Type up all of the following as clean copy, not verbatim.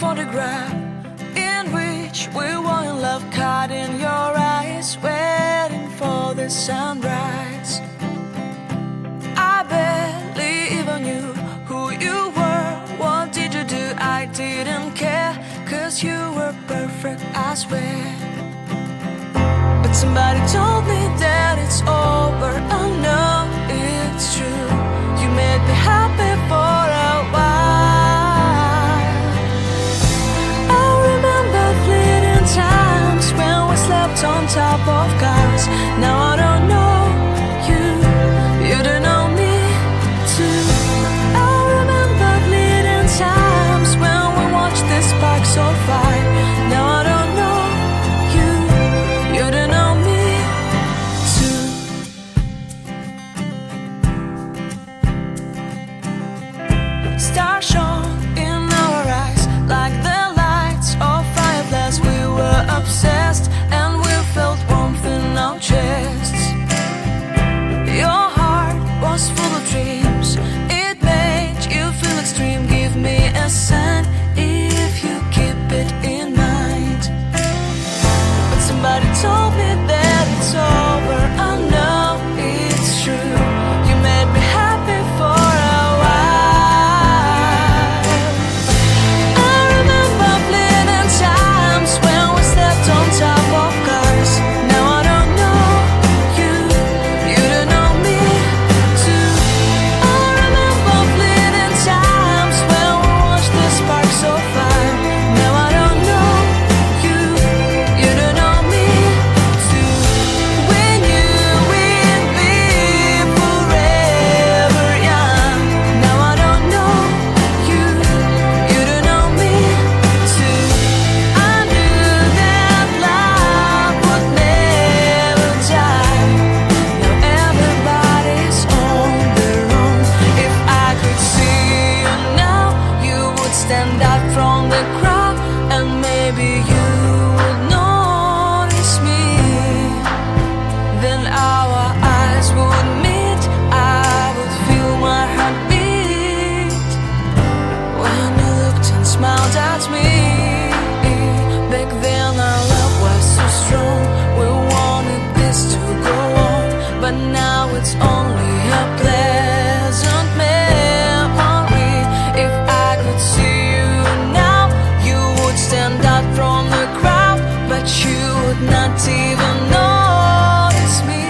photograph in which we were in love, caught in your eyes, waiting for the sunrise. I barely even knew who you were. What did you do? I didn't care, 'cause you were perfect, I swear. But somebody told me that it's over. Oh no, it's true. You made me happy for a while. I remember fleeting times when we slept on top of cars. Now I don't know you, you don't know me too. I remember fleeting times when we watched the sparks of fire. Now I don't know you, you don't know me too. Stars shone in our eyes like the lights of fireflies. We were obsessed and we felt warmth in our chests. Your heart was full of dreams, it made you feel extreme. Give me a sign if you keep it in mind. But somebody told me that it's over. I know it's true. You made me happy for a while. I remember fleeting times when we slept on top of cars. Now I don't know you, you don't know me too. I remember fleeting times when we watched the sparks of fire. Now I don't know you, you don't know me too. We knew we'd be forever young. Now I don't know you, you don't know me too. I knew that love would never die. Now everybody's on their own. If I could see you now, you would stand out from the crowd, and maybe you would notice me. Then our eyes would meet, I would feel my heart beat when you looked and smiled at me. Back then our love was so strong, we wanted this to go on. But now it's only a pleasant memory. If I could see you now, you would stand out from the crowd, but you would not even notice me.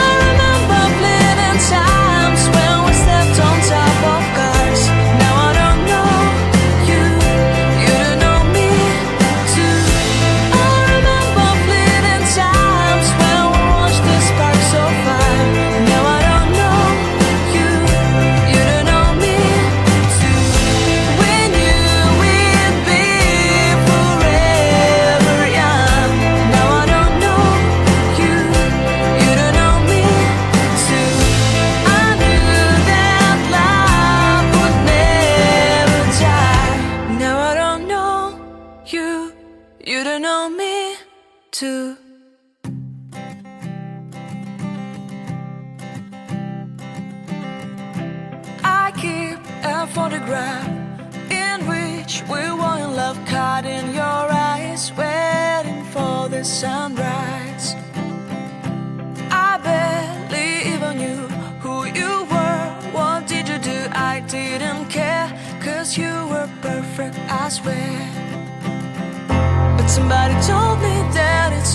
I remember fleeting times when we slept on top of cars. Now I don't know you, you don't know me too. I remember fleeting times when we watched the sparks of fire. Now I don't know you, you don't know me too. We knew we'd be forever young. Now I don't know you, you don't know me too. I knew that love would never die. Now I don't know you, you don't know me too. I keep a photograph in which we were in love, caught in your eyes, waiting for the sunrise. I barely even knew who you were. What did you do? I didn't care, 'cause you were perfect, I swear. But somebody told me that it's